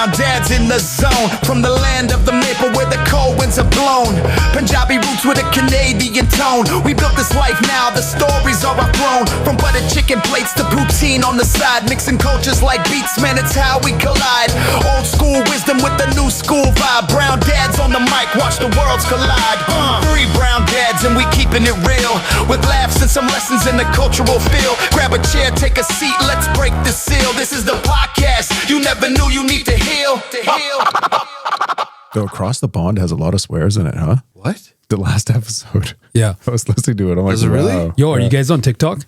brown dads in the zone. From the land of the maple where the cold winds are blown. Punjabi roots with a Canadian tone. We built this life now, the stories are our throne. From buttered chicken plates to poutine on the side. Mixing cultures like beats, man, it's how we collide. Old school wisdom with the new school vibe. Brown dads on the mic, watch the worlds collide. Three brown dads and we keeping it real. With laughs and some lessons in the cultural feel. Grab a chair, take a seat, let's break the seal. This is the podcast you never knew you need to heal. So Across the Pond has a lot of swears in it, huh? What? The last episode. Yeah. I was listening to it. I'm like, Is it really? wow. Yo, are you guys on TikTok?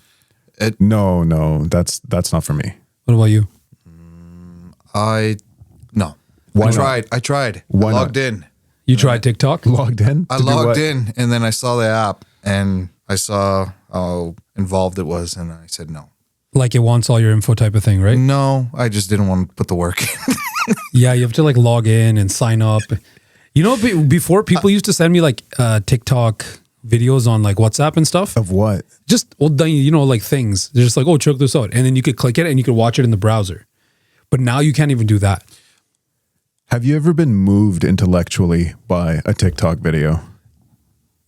No, that's not for me. What about you? No. Why I tried. Why I logged not? in. You tried TikTok? Logged in? I To do logged what? in and then I saw the app and I saw how involved it was and I said no. Like it wants all your info type of thing, right? No, I just didn't want to put the work in. Yeah, you have to like log in and sign up. You know, before people used to send me like TikTok videos on like WhatsApp and stuff. Of what? Just, you know, like things. They're just like, oh, check this out. And then you could click it and you could watch it in the browser. But now you can't even do that. Have you ever been moved intellectually by a TikTok video?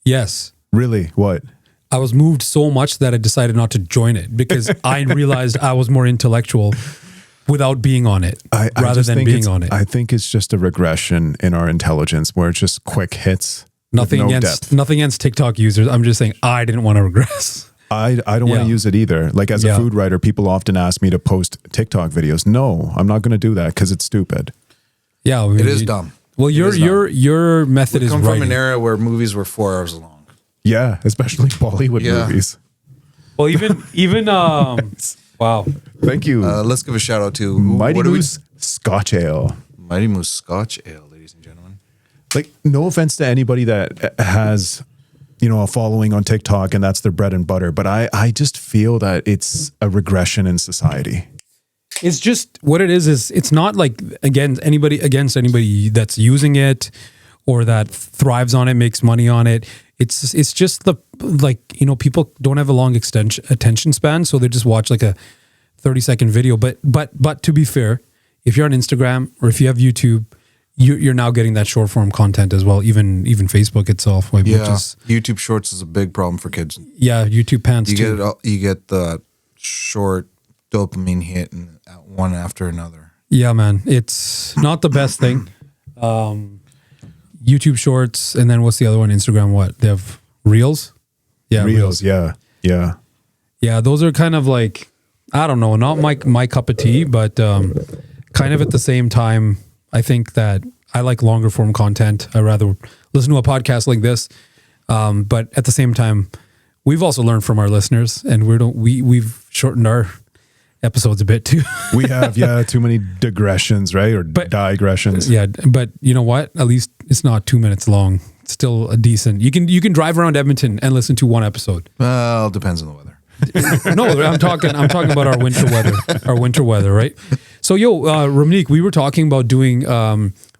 Yes. Really? What? I was moved so much that I decided not to join it because I realized I was more intellectual without being on it rather just than think being on it. I think it's just a regression in our intelligence where it's just quick hits. Nothing with no against depth. nothing against TikTok users. I'm just saying I didn't want to regress. I don't want Yeah. to use it either. Like as a Yeah. food writer, people often ask me to post TikTok videos. No, I'm not going to do that because it's stupid. Yeah, I mean, It is dumb. Well, is your method We is come from writing. an era where movies were 4 hours long. Yeah, especially Bollywood Yeah. movies. Well, even wow. Thank you. Let's give a shout out to Mighty what do we- Moose Scotch Ale. Mighty Moose Scotch Ale, ladies and gentlemen. Like, no offense to anybody that has, a following on TikTok and that's their bread and butter, but I just feel that it's a regression in society. It's just what it is it's not like against anybody that's using it or that thrives on it, makes money on it. It's just people don't have a long attention span, so they just watch like a 30-second video. But to be fair, if you're on Instagram or if you have YouTube, you're now getting that short form content as well. Even Facebook itself, which is YouTube Shorts is a big problem for kids. YouTube pants You too. you get the short dopamine hit and one after another. Yeah, man, it's not the best thing. YouTube Shorts, and then what's the other one? Instagram, what? They have Reels? Yeah, Reels, yeah. Yeah, those are kind of like, I don't know, not my cup of tea, but kind of at the same time, I think that I like longer form content. I rather listen to a podcast like this. But at the same time, we've also learned from our listeners, and we've shortened our episodes a bit too. We have, too many digressions, right? Or digressions. Yeah, but you know what? At least it's not 2 minutes long. It's still a decent. You can drive around Edmonton and listen to one episode. Well, it depends on the weather. No, I'm talking about our winter weather. Our winter weather, right? So, Ramneek, we were talking about doing.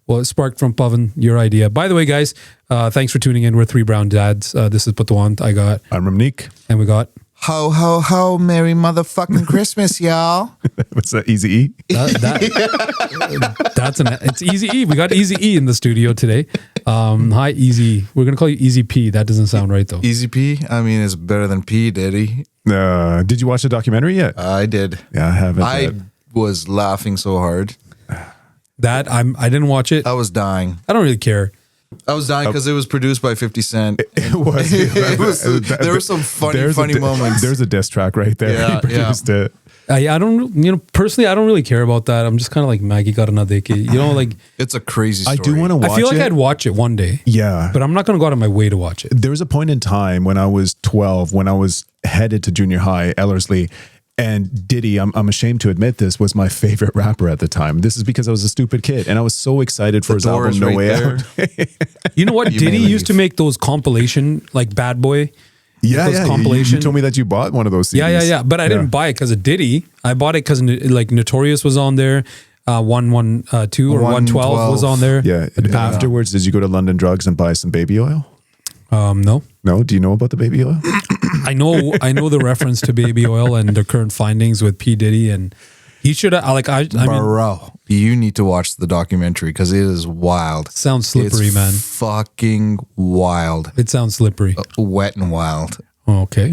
It sparked from Pavan, your idea. By the way, guys, thanks for tuning in. We're three brown dads. This is Patwant. I'm Ramneek. And we got. Ho, ho, ho, Merry motherfucking Christmas, y'all. What's that, Easy E? It's Easy E. We got Easy E in the studio today. Hi, Easy. We're going to call you Easy P. That doesn't sound right, though. Easy P? I mean, it's better than P, Diddy. Did you watch the documentary yet? I did. Yeah, I haven't. I yet. was laughing so hard. I didn't watch it. I was dying. I don't really care. I was dying because it was produced by 50 Cent. It was. There were some funny moments. There's a diss track right there. Yeah, He produced it. I don't, personally, I don't really care about that. I'm just kind of like Maggie got another kid. Like It's a crazy story. I do want to watch it. I feel like I'd watch it one day. Yeah. But I'm not going to go out of my way to watch it. There was a point in time when I was 12, when I was headed to junior high, Ellerslie, and Diddy, I'm ashamed to admit this, was my favorite rapper at the time. This is because I was a stupid kid, and I was so excited for his album No Way Out. You know what? You Diddy may used to make those compilation, like Bad Boy. Yeah, those You told me that you bought one of those CDs. Yeah. But I didn't buy it because of Diddy. I bought it because like Notorious was on there. 112 or 112 was on there. Yeah. Afterwards, did you go to London Drugs and buy some baby oil? No. No? Do you know about the baby oil? I know the reference to baby oil and the current findings with P. Diddy and You should I mean, Bro, you need to watch the documentary because it is wild. sounds slippery, It's man. fucking wild. It sounds slippery. Wet and wild. Okay.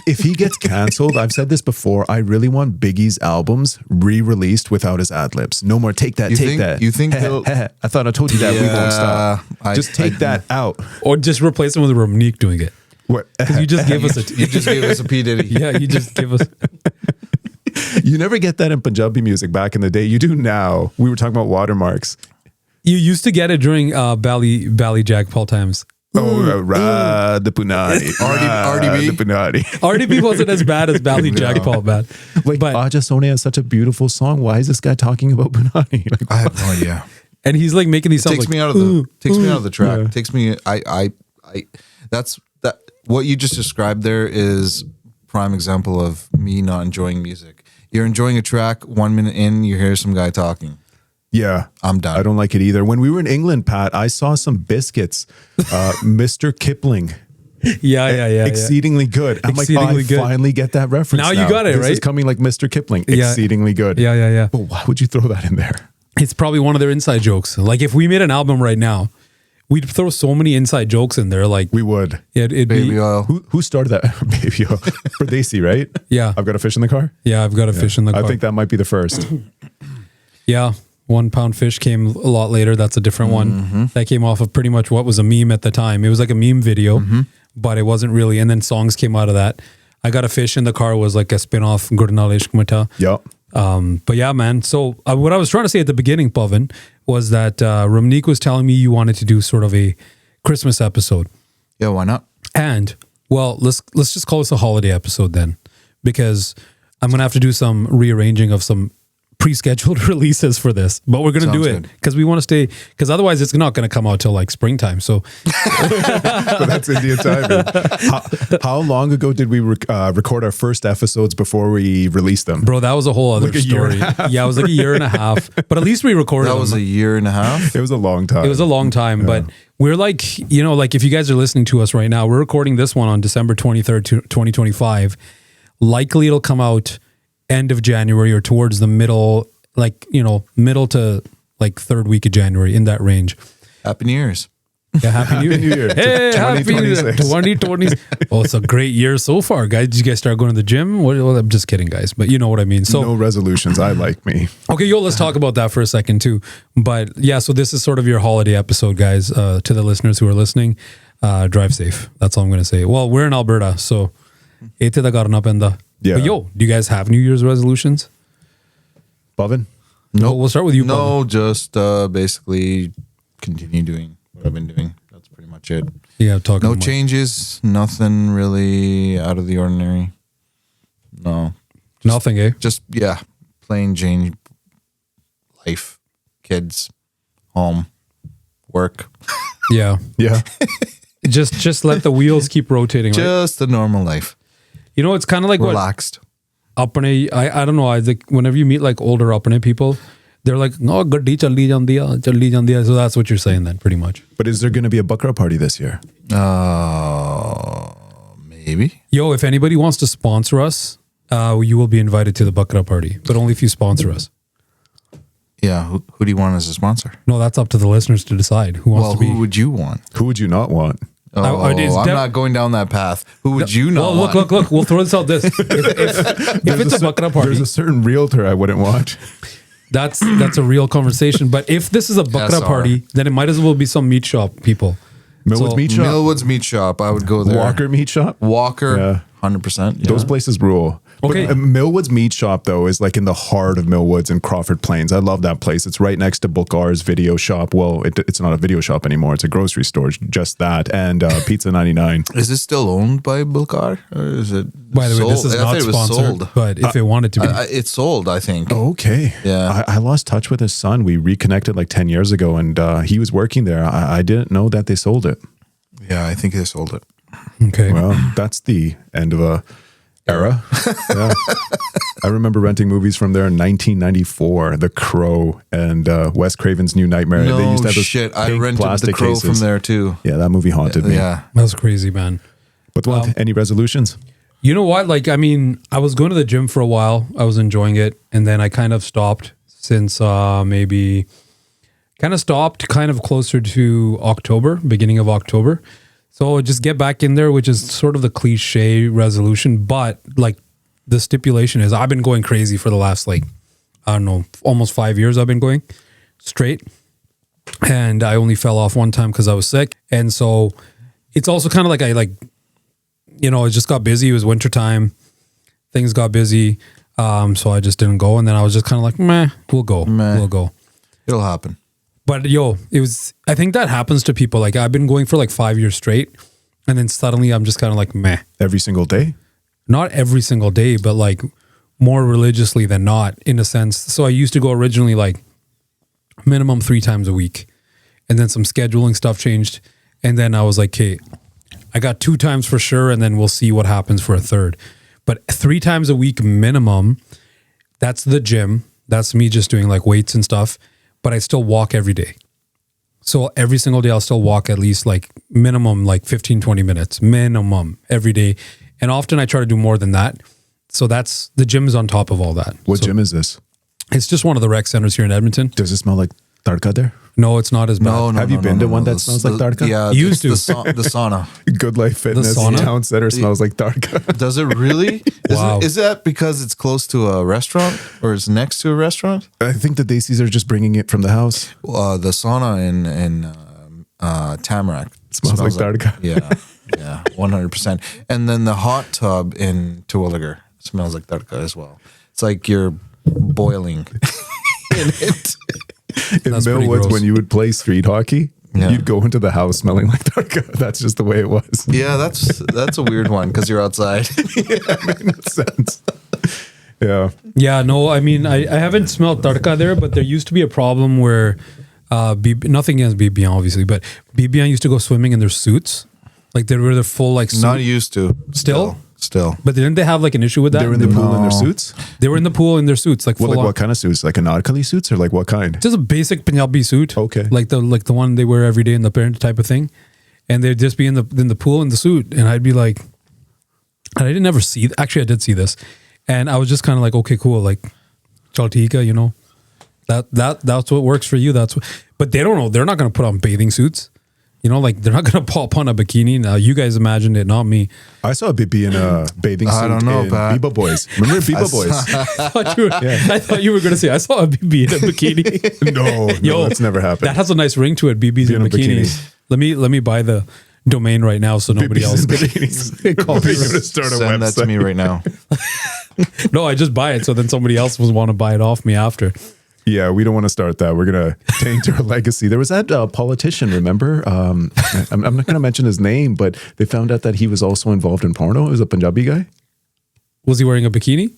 If he gets canceled, I've said this before, I really want Biggie's albums re-released without his ad-libs. No more take that, You take think- that. you think they'll- I thought I told you that we won't stop. Just take that out. Or just replace him with Ramneek doing it. What? Because you just gave us You just gave us a P. Diddy. yeah, you just give us. You never get that in Punjabi music back in the day. You do now. We were talking about watermarks. You used to get it during Bally Jack Paul times. Oh, Ra the Punani. RDB? The Punani. RDB wasn't as bad as Bally Jack Paul, man. Like, But- Aja Sone has such a beautiful song. Why is this guy talking about Punani? Like, I have no idea. And he's like making these sounds Takes like, me out of the track. Yeah. Takes me. I. That's that. What you just described there is prime example of me not enjoying music. You're enjoying a track. 1 minute in, you hear some guy talking. yeah. I'm done. I don't like it either. When we were in England, Pat, I saw some biscuits. Mr. Kipling. yeah. Exceedingly good. I'm Exceedingly like, good. I finally get that reference. Now you got it, This is right? coming like Mr. Kipling. Yeah. Exceedingly good. Yeah. But why would you throw that in there? It's probably one of their inside jokes. Like if we made an album right now, we'd throw so many inside jokes in there. Like We would. it'd Baby be, oil. Who started that? Baby oil. Bradesi, right? Yeah. I've got a fish in the car. yeah, I've got a fish in the car. I think that might be the first. Yeah. 1 pound fish came a lot later. That's a different one. That came off of pretty much what was a meme at the time. It was like a meme video, but it wasn't really. And then songs came out of that. I got a fish in the car was like a spin-off Gurnal Ishq Mata. Yep. But yeah, man. So what I was trying to say at the beginning, Pavan, was that Ramneek was telling me you wanted to do sort of a Christmas episode. Yeah, why not? And well, let's just call this a holiday episode then, because I'm gonna have to do some rearranging of some pre-scheduled releases for this, but we're gonna do Sounds it good. because we want to stay. Because otherwise, it's not gonna come out till like springtime. So But that's Indian timing. How long ago did we record our first episodes before we released them? bro, that was a whole other Like a year and story. a half. Yeah, it was like a year and a half, but at least we recorded That was them. a year and a half. It was a long time. It was a long time, but we're like, like if you guys are listening to us right now, we're recording this one on December 23rd, 2025. Likely it'll come out end of January or towards the middle, middle to like third week of January, in that range. Happy New Year's. Yeah, Happy New Year. Year. Hey, Happy New Year. 2026. 2020. Oh, it's a great year so far, guys. Did you guys start going to the gym? Well, I'm just kidding, guys, but you know what I mean. So No resolutions. I like me. okay, let's talk about that for a second too. But yeah, so this is sort of your holiday episode, guys. To the listeners who are listening, drive safe. That's all I'm going to say. Well, we're in Alberta, so Yeah. But do you guys have New Year's resolutions? Pavan? No, We'll start with you, No, just basically continue doing what I've been doing. That's pretty much it. Yeah, talking. No about- changes. Nothing really out of the ordinary. No, Nothing, eh? just plain Jane life, kids, home, work. Yeah, Yeah. just let the wheels keep rotating. Right? Just a normal life. It's kind of like what Relaxed. apne. I don't know. I think whenever you meet like older apne people, they're like, "No, gaddi challi jandi hai." So that's what you're saying then, pretty much. But is there going to be a Bakra party this year? Maybe. Yo, if anybody wants to sponsor us, you will be invited to the Bakra party, but only if you sponsor us. Yeah. Who do you want as a sponsor? No, that's up to the listeners to decide who wants Well, to be. who would you want? Who would you not want? Oh, I did- I'm not going down that path. Who would you not Well, want? look. We'll throw this out. This if it's a Bakra party, There's a certain realtor I wouldn't want. that's a real conversation. But if this is a Bakra SR. party, then it might as well be some meat shop people. Millwood's So- Meat Shop? Millwood's Meat Shop. I would go there. Walker Meat Shop? Walker. Yeah. 100%. Those places rule. Okay. But Millwood's Meat Shop, though, is like in the heart of Millwood's in Crawford Plains. I love that place. It's right next to Bulgar's video shop. Well, it's not a video shop anymore. It's a grocery store. Just that. And Pizza 99. Is it still owned by Bulgar? Or is it By the way, this sold? is I not thought it was sponsored, sold. but if it wanted to be, It's sold, I think. Okay. Yeah. I lost touch with his son. We reconnected like 10 years ago, and he was working there. I didn't know that they sold it. Yeah, I think they sold it. okay. Well, that's the end of a era. Yeah. I remember renting movies from there in 1994, The Crow and Wes Craven's New Nightmare. No they used to have those shit. I pink rented The plastic Crow cases. from there too. Yeah, that movie haunted me. Yeah. That was crazy, man. But what? Any resolutions? You know what? Like, I mean, I was going to the gym for a while. I was enjoying it. And then I kind of stopped since maybe kind of stopped kind of closer to October, beginning of October. So just get back in there, which is sort of the cliche resolution. But like the stipulation is I've been going crazy for the last, like, I don't know, almost 5 years I've been going straight. And I only fell off one time because I was sick. And so it's also kind of like it just got busy. It was wintertime. Things got busy. So I just didn't go. And then I was just kind of like, we'll go. We'll go. It'll happen. But I think that happens to people. Like I've been going for like 5 years straight. And then suddenly I'm just kind of like, meh. Every single day? Not every single day, but like more religiously than not, in a sense. So I used to go originally like minimum 3 times a week. And then some scheduling stuff changed. And then I was like, okay, I got 2 times for sure. And then we'll see what happens for a third. But 3 times a week minimum, that's the gym. That's me just doing like weights and stuff. But I still walk every day. So every single day I'll still walk at least like minimum like 15, 20 minutes, minimum every day. And often I try to do more than that. So that's, the gym is on top of all that. What gym is this? It's just one of the rec centers here in Edmonton. Does it smell like tadka there? No, it's not as bad. No, Have you been to one that smells like tadka? Yeah, Used to. the sauna. Good Life Fitness sauna? Town Center smells like tadka. Does it really? Wow. Is that because it's close to a restaurant or it's next to a restaurant? I think the Daisies are just bringing it from the house. The sauna in Tamarack Smells like tadka. Yeah, 100%. And then the hot tub in Terwillegar smells like tadka as well. It's like you're boiling in it. In That's pretty Millwoods, gross. when you would play street hockey, Yeah. you'd go into the house smelling like tadka. That's just the way it was. Yeah, that's a weird one because you're outside. It makes sense. Yeah. Yeah, no, I mean, I haven't smelled tadka there, but there used to be a problem where, nothing against BBN, obviously, but BBN used to go swimming in their suits. Like they were their full like suit. Not used to. Still? Still. But didn't they have like an issue with that? They were in the pool in their suits? They were in the pool in their suits, like full Well, like on. what kind of suits? Like anarkali suits or like what kind? Just a basic Punjabi suit. Okay. Like the one they wear every day in the parent type of thing. And they'd just be in the pool in the suit. And I'd be like, and I didn't ever see, actually I did see this. And I was just kind of like, okay, cool. Like, Chaltika, you know, that's what works for you. But they don't know. They're not going to put on bathing suits. You know, like they're not going to pop on a bikini. Now you guys imagined it, not me. I saw Bibi in a bathing suit I don't know, in Pat. Biba Boys. Remember Biba Boys? I thought you were going to say, I saw a BB in a bikini. No, that's never happened. That has a nice ring to it. BB's in in a bikinis. Let me buy the domain right now so nobody else. They call me to start a Send that to website. me right now. No, I just buy it so then somebody else will want to buy it off me after. Yeah, we don't want to start that. We're going to taint our legacy. There was that politician, remember? I'm not going to mention his name, but they found out that he was also involved in porno. He was a Punjabi guy. Was he wearing a bikini?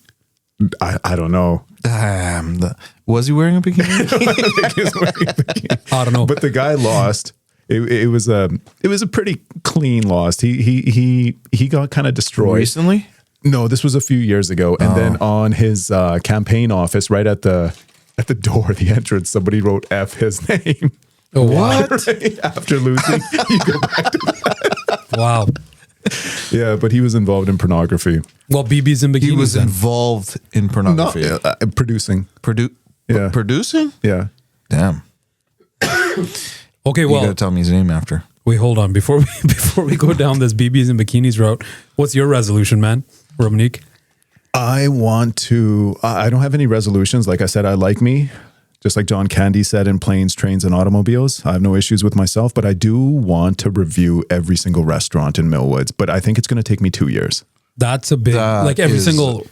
I don't know. Damn. Was he wearing a bikini? He was wearing a bikini. I don't know. But the guy lost. It was a pretty clean loss. He got kind of destroyed. Recently? No, this was a few years ago. And then on his campaign office, right at the door, the entrance, somebody wrote F his name. Oh, wow. Right after losing, you go back to that. Wow. Yeah, but he was involved in pornography. Well, BB's in bikinis. He was then. involved in Not pornography. producing. Yeah. Producing? Yeah. Damn. Okay, You well, gotta tell me his name after. wait, hold on. Before we go down this BB's and bikinis route, what's your resolution, man? Ramneek? I don't have any resolutions. Like I said, I like me. Just like John Candy said in Planes, Trains, and Automobiles. I have no issues with myself, but I do want to review every single restaurant in Millwoods. But I think it's going to take me 2 years. That's a big, That like every is- single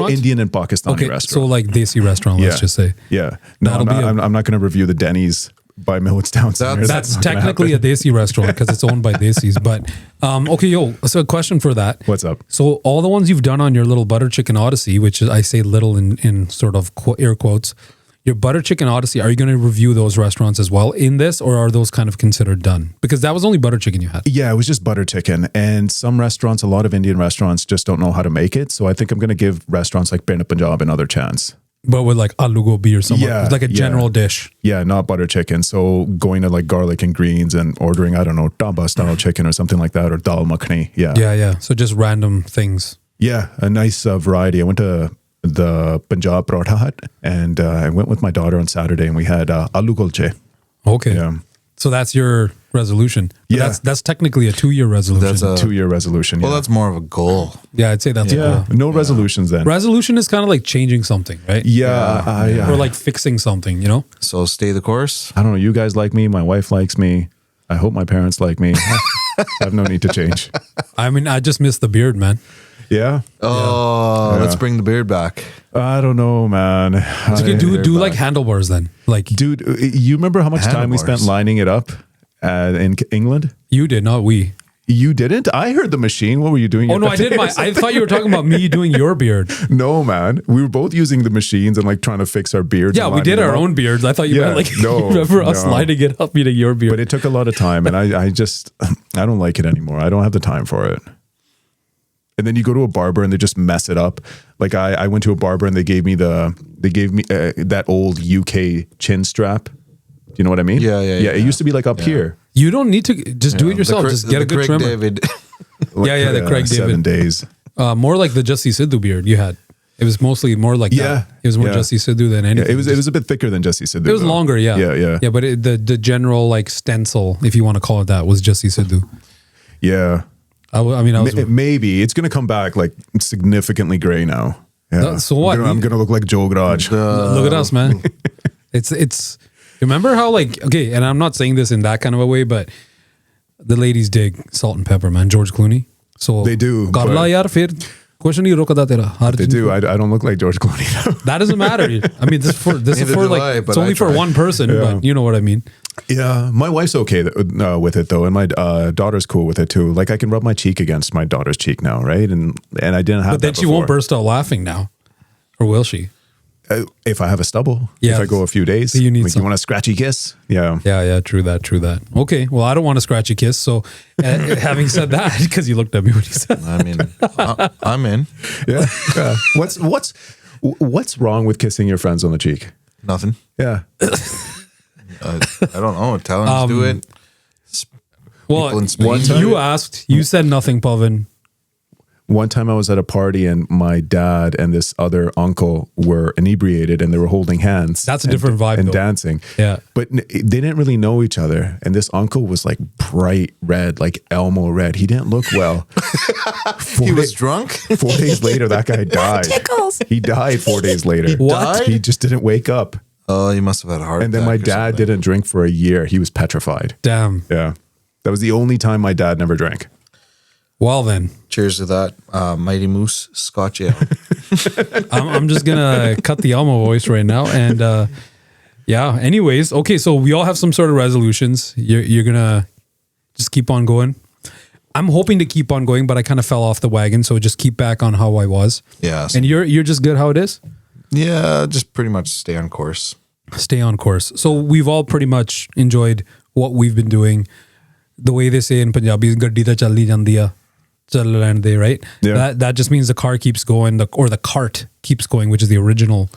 Indian and Pakistani Okay, restaurant. so like Desi restaurant, let's just say. Yeah. No, That'll be I'm not going to review the Denny's by Millwoods Town Center. That's not gonna technically a happen. Desi restaurant because it's owned by Desis. But okay, so a question for that. What's up? So all the ones you've done on your little butter chicken odyssey, which is, I say little in sort of air quotes, your butter chicken odyssey, are you going to review those restaurants as well in this, or are those kind of considered done? Because that was only butter chicken you had. Yeah, it was just butter chicken. And some restaurants, a lot of Indian restaurants just don't know how to make it. So I think I'm going to give restaurants like Pavan Punjab another chance. But with like aloo gobi or something. Yeah, It's like a general dish. Yeah, not butter chicken. So going to like garlic and greens and ordering, I don't know, dhaba style chicken or something like that, or dal makhani. Yeah. Yeah. So just random things. Yeah, a nice variety. I went to the Punjab Paratha Hut and I went with my daughter on Saturday and we had aloo kulche. Okay. Yeah. So that's your resolution. But Yeah. That's technically a 2-year resolution. That's a 2-year resolution. well, yeah. that's more of a goal. yeah, I'd say that's a yeah. goal. No resolutions then. Resolution is kind of like changing something, right? Yeah, Or like fixing something, you know? So stay the course. I don't know. You guys like me. My wife likes me. I hope my parents like me. I have no need to change. I mean, I just miss the beard, man. Yeah. Oh, let's bring the beard back. I don't know, man. So you can do like handlebars then. Like Dude, you remember how much time we spent Handlebars. lining it up in England? you did, not we. You didn't? I heard the machine. What were you doing? Oh no, I did I thought you were talking about me doing your beard. No, man. We were both using the machines and like trying to fix our beards. Yeah, and we did lining our them up. own beards. I thought you Yeah, meant like no, you remember us no. lining it up eating your beard. But it took a lot of time and I just, I don't like it anymore. I don't have the time for it. And then you go to a barber and they just mess it up. Like I went to a barber and they gave me that old UK chin strap. Do you know what I mean? Yeah. It used to be like up here. You don't need to just do it yourself. Just get a good Craig trimmer. David. Yeah, the Craig 7 David. days. More like the Jussie Sidhu beard you had. It was mostly more like Yeah, that. It was more yeah. Jussie Sidhu than Yeah, anything. it was a bit thicker than Jussie Sidhu. It was though. longer, yeah. Yeah. But the general like stencil, if you want to call it that, was Jussie Sidhu. Yeah. I was. Maybe it's going to come back like significantly gray now. Yeah. So what? I'm going to look like Joe Garage. Look at us, man. It's. Remember how like okay, and I'm not saying this in that kind of a way, but the ladies dig salt and pepper, man. George Clooney. So They do, कर but- ला यार फिर कुछ नहीं रोकता तेरा. हर They दिन- do. I don't look like George Clooney. though. That doesn't matter. I mean, this is for Neither do like I, but it's only I for try. one person, but you know what I mean. Yeah, my wife's okay with it though, and my daughter's cool with it too. Like I can rub my cheek against my daughter's cheek now, right? And I didn't have. But then that she won't before. burst out laughing now, or will she? If I have a stubble. Yeah. If I go a few days, You need like, some. you want a scratchy kiss? Yeah. Yeah, true that. Okay, well, I don't want a scratchy kiss. So, having said that, because you looked at me when you said, I mean, I'm in. Yeah. yeah. What's wrong with kissing your friends on the cheek? Nothing. Yeah. I don't know. Italians do it. well, People in Spain one do time- you it. asked, you said nothing, Pavan. One time I was at a party and my dad and this other uncle were inebriated and they were holding hands. That's a and- different vibe, And though. dancing. Yeah. But they didn't really know each other. And this uncle was like bright red, like Elmo red. He didn't look well. He was drunk. 4 days later, that guy died. He died 4 days later. What? He just didn't wake up. Oh, he must have had a heart And then attack my or dad something. didn't drink for a year. He was petrified. Damn. Yeah. That was the only time my dad never drank. Well, then, Cheers to that, Mighty Moose Scotch Ale. I'm just gonna cut the Elmo voice right now, and yeah. Anyways, okay, so we all have some sort of resolutions. You're gonna just keep on going. I'm hoping to keep on going, but I kind of fell off the wagon, so just keep back on how I was. Yeah, And you're just good how it is. yeah, just pretty much stay on course. Stay on course. So we've all pretty much enjoyed what we've been doing. The way they say in Punjabi, "Gaddi ta challi jandi hai, chal lein de," right? Yeah. That just means the car keeps going, or the cart keeps going, which is the original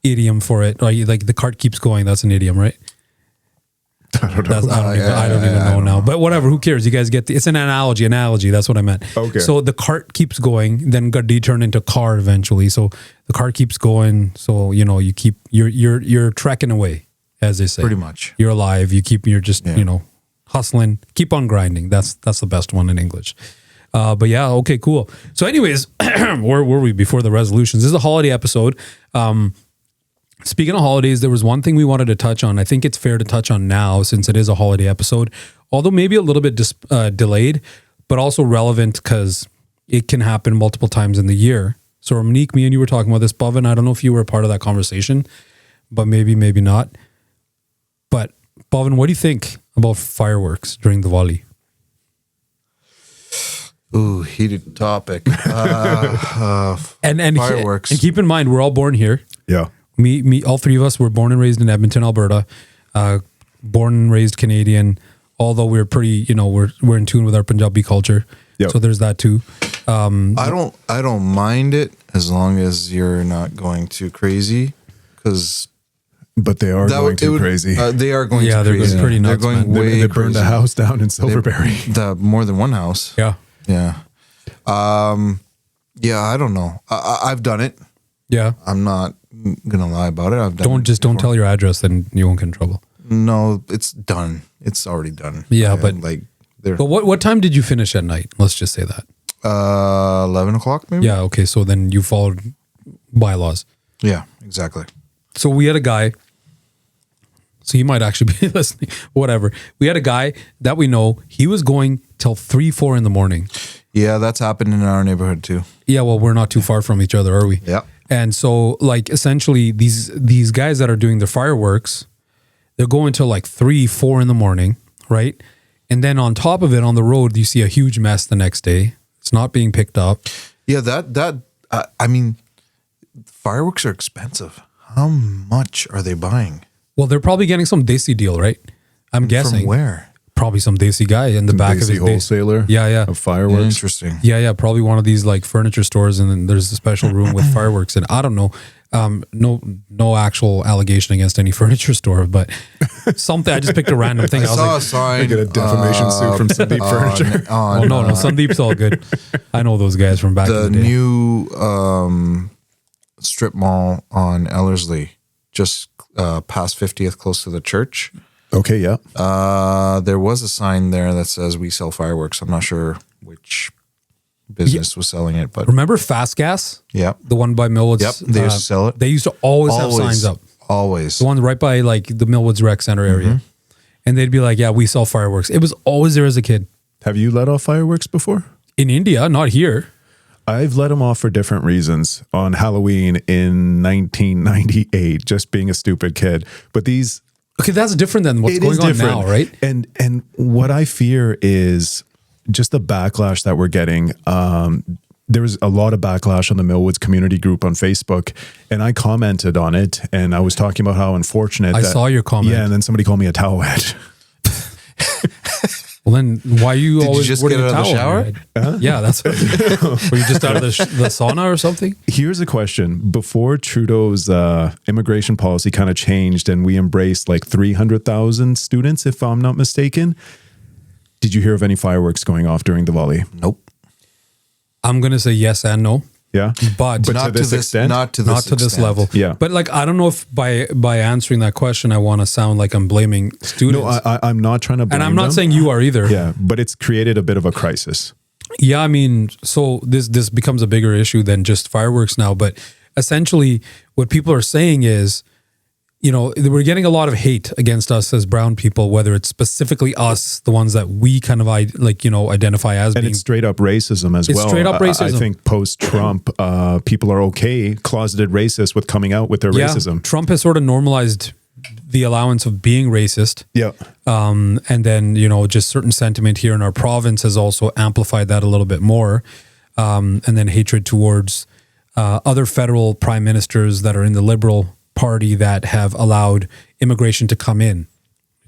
idiom for it. Right? Like the cart keeps going. That's an idiom, right? I don't know. I don't even know now. But whatever, who cares? You guys get it's an analogy. That's what I meant. Okay. So the cart keeps going, then gaddi turned into car eventually. So the cart keeps going. So you're trekking away, as they say. Pretty much. You're alive. You're just hustling. Keep on grinding. That's the best one in English. But yeah, okay, cool. So anyways, where were we before the resolutions? This is a holiday episode. Speaking of holidays, there was one thing we wanted to touch on. I think it's fair to touch on now since it is a holiday episode, although maybe a little bit delayed, but also relevant because it can happen multiple times in the year. So Ramneek, me and you were talking about this, Pavan. I don't know if you were a part of that conversation, but maybe not. But Pavan, what do you think about fireworks during Diwali? Ooh, heated topic. And Fireworks. And keep in mind, we're all born here. Yeah. Me, all three of us were born and raised in Edmonton, Alberta. Born and raised Canadian. Although we're pretty, we're in tune with our Punjabi culture. Yep. So there's that too. I don't mind it as long as you're not going too crazy. because But they are going too crazy. They are going Yeah, too they're crazy. going pretty nuts, They're going man. way They burned a crazy. house down in Silverberry. More than one house. Yeah. Yeah. Yeah, I don't know. I've done it. Yeah. I'm not gonna lie about it. I've done it Don't before. tell your address, then you won't get in trouble. No, it's done. It's already done. Yeah, And, but- like they're But what time did you finish at night? Let's just say that. 11 o'clock maybe. Yeah. Okay. So then you followed bylaws. Yeah, exactly. So we had a guy. So he might actually be listening. Whatever. We had a guy that we know. He was going till 3-4 in the morning. Yeah, that's happened in our neighborhood too. Yeah. Well, we're not too far from each other, are we? Yeah. And so, like, essentially, these guys that are doing the fireworks, they're going till like 3-4 in the morning, right? And then on top of it, on the road, you see a huge mess the next day. It's not being picked up. Yeah, I mean, fireworks are expensive. How much are they buying? Well, they're probably getting some desi deal, right? I'm guessing. From where? Probably some desi guy in the back of Desi his base. wholesaler. Yeah, yeah. Of fireworks. Interesting. Yeah, probably one of these like furniture stores, and then there's a special room with fireworks. And I don't know, no actual allegation against any furniture store, but something. I just picked a random thing. I I was saw like, a sign. I get a defamation suit from Sandeep Furniture. oh no, Sandeep's all good. I know those guys from back The in the day. new strip mall on Ellerslie, just past 50th, close to the church. Okay, yeah. There was a sign there that says we sell fireworks. I'm not sure which business was selling it, but Remember Fast Gas, yeah. the one by Millwoods? Yep, they used to sell it. They used to always have signs up. Always. The one right by like the Millwoods Rec Center area, and they'd be like, "Yeah, we sell fireworks." It was always there as a kid. Have you let off fireworks before? In India, not here. I've let them off for different reasons on Halloween in 1998, just being a stupid kid. But these Okay, that's different than what's it going is on different. now, right? And what I fear is just the backlash that we're getting. There was a lot of backlash on the Millwoods community group on Facebook, and I commented on it, and I was talking about how unfortunate. I saw your comment. Yeah, and then somebody called me a towelhead. Well, then why you Did you always just wearing get a out of the towel on your head? Yeah, that's. Were you just out of the sauna or something? Here's a question. Before Trudeau's immigration policy kind of changed and we embraced like 300,000 students, if I'm not mistaken, did you hear of any fireworks going off during Diwali? Nope. I'm gonna say yes and no, Yeah. but But Not to this extent? Not to this, not to this extent. level. Yeah. But like, I don't know if by answering that question, I want to sound like I'm blaming students. No, I'm not trying to blame and I'm not them. saying you are either. Yeah, but it's created a bit of a crisis. Yeah, I mean, so this becomes a bigger issue than just fireworks now. But essentially, what people are saying is, you know, we're getting a lot of hate against us as brown people, whether it's specifically us, the ones that we kind of identify as And being. it's straight up racism as It's well. straight up I racism. think post-Trump, people are okay, closeted racists with coming out with their racism. Trump has sort of normalized the allowance of being racist. Yeah. And then, you know, just certain sentiment here in our province has also amplified that a little bit more. And then hatred towards other federal prime ministers that are in the Liberal Party that have allowed immigration to come in.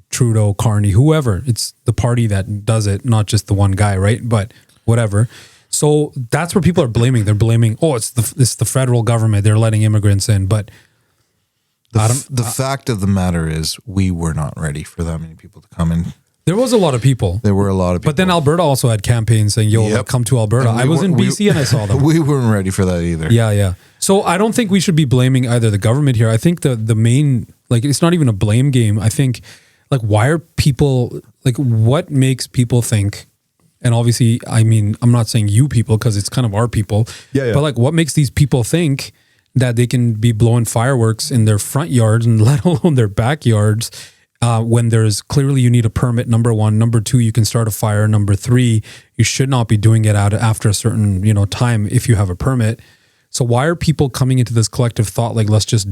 Trudeau, Carney, whoever. It's the party that does it, not just the one guy, right? But whatever. So that's where people are blaming. They're blaming, it's the federal government. They're letting immigrants in. But The fact of the matter is we were not ready for that many people to come in. there was a lot of people. There were a lot of people. But then Alberta also had campaigns saying, yo, Yep. come to Alberta. And we I was in weren't- BC and I saw them. We weren't ready for that either. Yeah. So I don't think we should be blaming either the government here. I think the main, like, it's not even a blame game. I think, like, why are people, like, what makes people think, and obviously, I mean, I'm not saying you people because it's kind of our people. Yeah. But, like, what makes these people think that they can be blowing fireworks in their front yards and let alone their backyards when there's clearly you need a permit, number one. Number two, you can start a fire. Number three, you should not be doing it out after a certain, time if you have a permit. So why are people coming into this collective thought, like, let's just,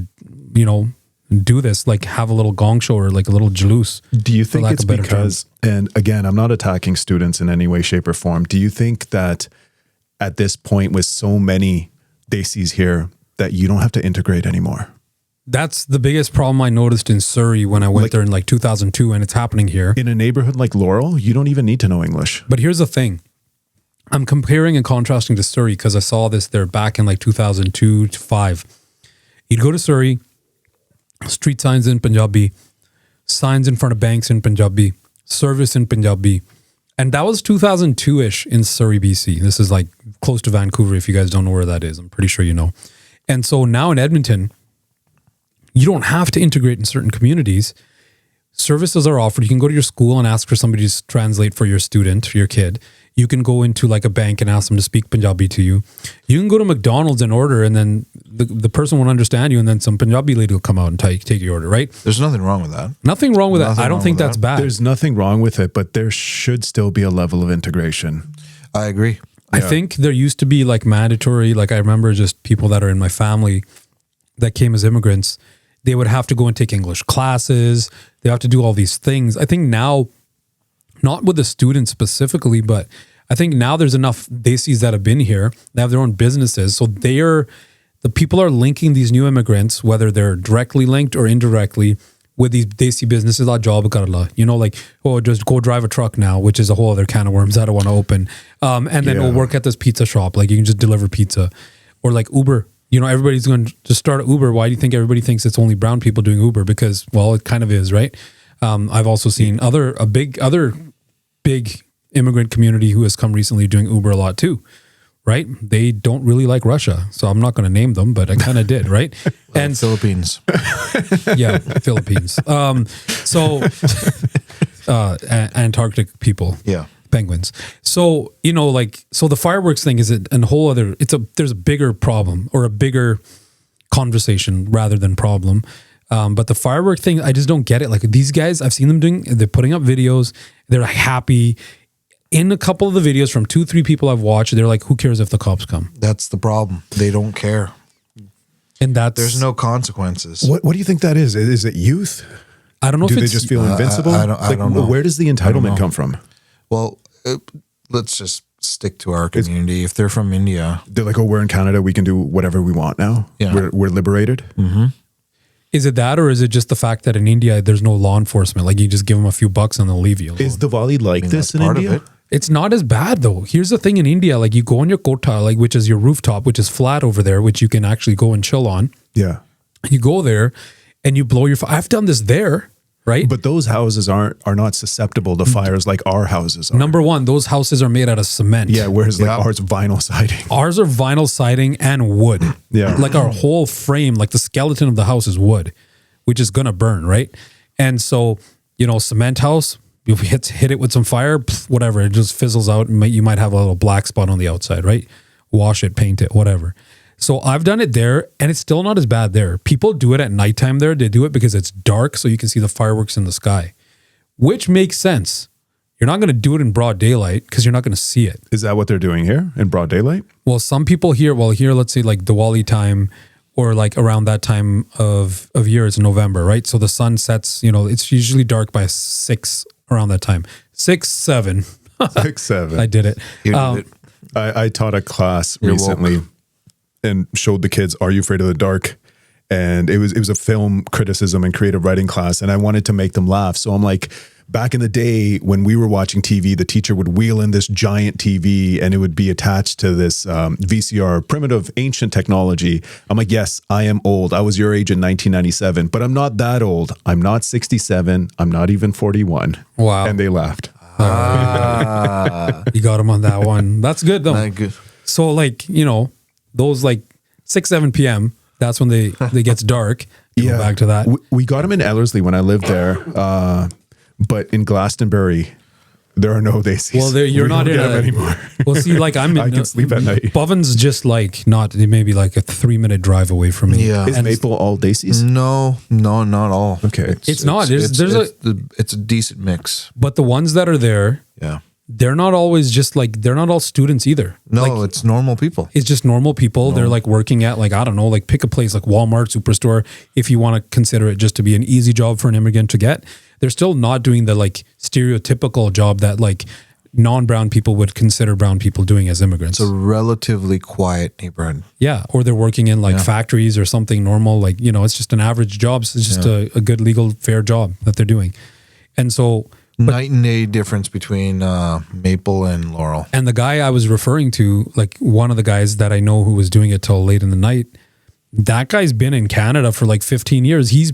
do this, like have a little gong show or like a little jalous? Do you for think lack it's of better because, and again, I'm not attacking students in any way, shape, or form. Do you think that at this point with so many Desis here that you don't have to integrate anymore? That's the biggest problem I noticed in Surrey when I went there in like 2002, and it's happening here. In a neighborhood like Laurel, you don't even need to know English. But here's the thing. I'm comparing and contrasting to Surrey because I saw this there back in like 2002 to 5. You'd go to Surrey, street signs in Punjabi, signs in front of banks in Punjabi, service in Punjabi. And that was 2002-ish in Surrey, BC. This is like close to Vancouver. If you guys don't know where that is, I'm pretty sure you know. And so now in Edmonton, you don't have to integrate in certain communities. Services are offered. You can go to your school and ask for somebody to translate for your student, for your kid. You can go into like a bank and ask them to speak Punjabi to you. You can go to McDonald's and order, and then the person won't understand you, and then some Punjabi lady will come out and take your order, right? There's nothing wrong with that. Nothing wrong with that. Nothing I don't wrong think with that's that. bad. There's nothing wrong with it, but there should still be a level of integration. I agree. I think there used to be like mandatory, like I remember just people that are in my family that came as immigrants, they would have to go and take English classes. They have to do all these things. I think now, not with the students specifically, but I think now there's enough Desis that have been here. They have their own businesses. So the people are linking these new immigrants, whether they're directly linked or indirectly, with these Desi businesses. You know, like, oh, just go drive a truck now, which is a whole other can of worms I don't want to open. And then work at this pizza shop. Like you can just deliver pizza. Or like Uber. You know, everybody's going to start Uber. Why do you think everybody thinks it's only brown people doing Uber? Because, well, it kind of is, right? I've also seen other big immigrant community who has come recently doing Uber a lot too, right? They don't really like Russia. So I'm not going to name them, but I kind of did, right? And Philippines. Yeah, Philippines. Antarctic people. Yeah. Penguins. So, you know, like, so the fireworks thing is a whole other, there's a bigger problem or a bigger conversation rather than problem. But the firework thing, I just don't get it. Like these guys, I've seen them they're putting up videos. They're happy. In a couple of the videos from 2-3 people I've watched, they're like, who cares if the cops come? That's the problem. They don't care. And there's no consequences. What do you think that is? Is it youth? I don't know Do if they it's just feel invincible? I don't know. Where does the entitlement come from? Well, let's just stick to our community. If they're from India, They're like, oh, we're in Canada. We can do whatever we want now. Yeah. We're liberated. Mm-hmm. Is it that, or is it just the fact that in India there's no law enforcement? Like you just give them a few bucks and they'll leave you alone. Is Diwali like this that's in part India? of it. It's not as bad though. Here's the thing in India, like you go on your kota, like which is your rooftop, which is flat over there, which you can actually go and chill on. Yeah. You go there and you blow your fire. I've done this there, right? But those houses are not susceptible to fires like our houses are. Number one, those houses are made out of cement. Yeah, whereas like Yeah. ours vinyl siding. Ours are vinyl siding and wood. Yeah. Like our whole frame, like the skeleton of the house is wood, which is going to burn, right? And so, you know, cement house, you hit it with some fire, whatever, it just fizzles out. And you might have a little black spot on the outside, right? Wash it, paint it, whatever. So I've done it there and it's still not as bad there. People do it at nighttime there. They do it because it's dark so you can see the fireworks in the sky, which makes sense. You're not going to do it in broad daylight because you're not going to see it. Is that what they're doing here in broad daylight? Well, some people here, let's say like Diwali time or like around that time of year, it's November, right? So the sun sets, you know, it's usually dark by 6 around that time. 6, 7. 6, 7. I did it. You did it. I taught a class You're recently woke. and showed the kids, Are You Afraid of the Dark? And it was a film criticism and creative writing class. And I wanted to make them laugh. So I'm like, back in the day when we were watching TV, the teacher would wheel in this giant TV and it would be attached to this VCR, primitive, ancient technology. I'm like, yes, I am old. I was your age in 1997, but I'm not that old. I'm not 67. I'm not even 41. Wow. And they laughed. You got them on that one. That's good though. Not good. So like, you know, those like 6, 7 p.m., that's when they gets dark. Go back to that. We got them in Ellerslie when I lived there. But in Glastonbury, there are no Desis. Well, you're We not don't in get them a- anymore. Well, see, like I'm in, I can sleep at night. Pavan's just like maybe like a 3-minute drive away from me. Yeah. Is And Maple all Desis? No, not all. Okay. It's not. There's it's a decent mix. but the ones that are there, Yeah. they're not always just like, they're not all students either. No, Like, it's normal people. it's just normal people. They're like working at like, I don't know, like pick a place like Walmart, Superstore, if you want to consider it just to be an easy job for an immigrant to get. They're still not doing the like stereotypical job that like non-brown people would consider brown people doing as immigrants. It's a relatively quiet neighborhood. Yeah. Or they're working in like factories or something normal. Like, you know, it's just an average job. So it's just a good, legal, fair job that they're doing. And so, Night and day difference between Maple and Laurel. and the guy I was referring to, like one of the guys that I know who was doing it till late in the night, that guy's been in Canada for like 15 years. He's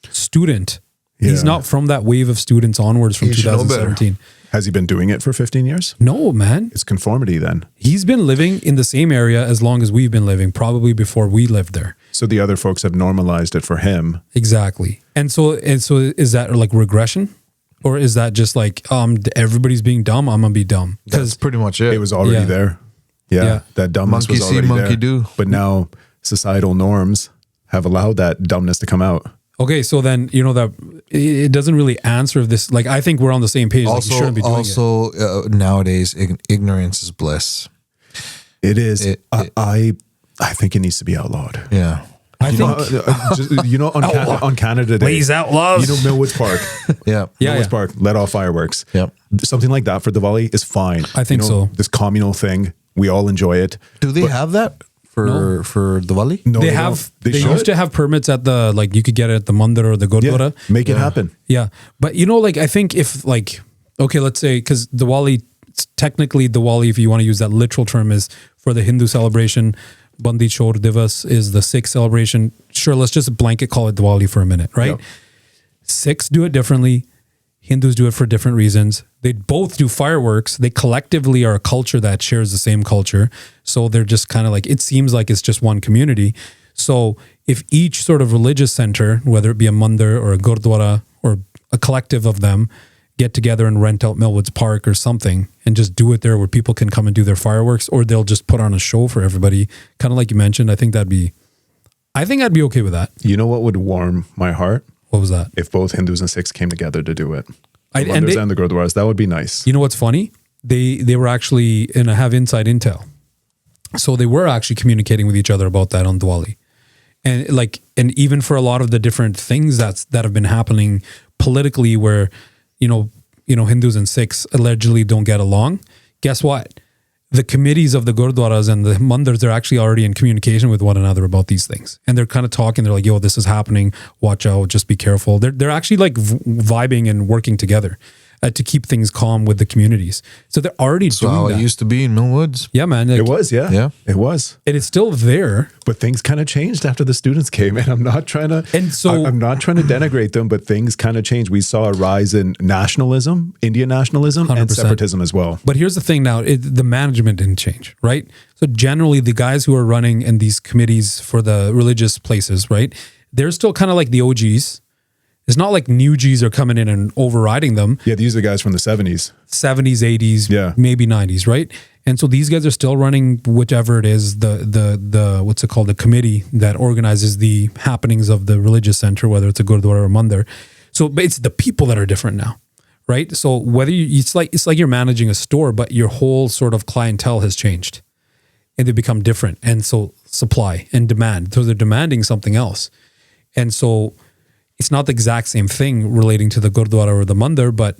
student. He's Yeah. not from that wave of students onwards from He should know better. 2017. Has he been doing it for 15 years? No, man. It's conformity then. He's been living in the same area as long as we've been living, probably before we lived there. So the other folks have normalized it for him. Exactly. And so is that like regression? Or is that just like everybody's being dumb, I'm gonna be dumb? That's pretty much it. It was already Yeah. there. Yeah, Yeah. that dumbness Monkey was see, already monkey there. do. But now societal norms have allowed that dumbness to come out. Okay, so then that it doesn't really answer this. Like, I think we're on the same page. Like, you shouldn't be doing it. Nowadays, ignorance is bliss. It is. It- I think it needs to be outlawed. Yeah. I think On Canada Day, Please outlaws. Millwoods Park. Yeah. Yeah, Millwoods yeah. Park, let off fireworks. Yep. Something like that for Diwali is fine. I think so. This communal thing, we all enjoy it. Do they have that for Diwali? No, they don't. have. They should. used to have permits at the you could get it at the mandir or the Yeah, gurdwara. make it happen. Yeah, but I think if okay, let's say because Diwali, technically Diwali, if you want to use that literal term, is for the Hindu celebration. Bandi Chor Divas is the Sikh celebration. Sure, let's just blanket call it Diwali for a minute, right? Yeah. Sikhs do it differently. Hindus do it for different reasons. They both do fireworks. They collectively are a culture that shares the same culture. So they're just kind of it seems like it's just one community. So if each sort of religious center, whether it be a mandir or a gurdwara or a collective of them, get together and rent out Millwoods Park or something and just do it there where people can come and do their fireworks, or they'll just put on a show for everybody. Kind of like you mentioned, I think I'd be okay with that. You know what would warm my heart? What was that? If both Hindus and Sikhs came together to do it. And The Manders and the Gurdwaras, that would be nice. You know what's funny? They were actually, and I have inside intel. So they were actually communicating with each other about that on Diwali. And and even for a lot of the different things that have been happening politically where, Hindus and Sikhs allegedly don't get along. Guess what? The committees of the Gurdwaras and the Mandirs, they're actually already in communication with one another about these things. And they're kind of talking. They're like, yo, this is happening. Watch out. Just be careful. They're actually vibing and working together to keep things calm with the communities. So they're already So doing how that. it used to be in Millwoods. Yeah, man. It was, yeah. Yeah. It was. And it's still there. But things kind of changed after the students came, and I'm not trying to I'm not trying to denigrate them, but things kind of changed. We saw a rise in nationalism, Indian nationalism, and 100%. separatism as well. But here's the thing now, the management didn't change, right? So generally the guys who are running in these committees for the religious places, right? They're still kind of like the OGs. It's not like new Gs are coming in and overriding them. Yeah, these are the guys from the 70s. 70s, 80s, Yeah. maybe 90s, right? And so these guys are still running whichever it is, the what's it called, the committee that organizes the happenings of the religious center, whether it's a gurdwara or mandir. So but it's the people that are different now, right? So whether it's like you're managing a store, but your whole sort of clientele has changed and they become different. And so supply and demand, so they're demanding something else. And so it's not the exact same thing relating to the gurdwara or the mandir, but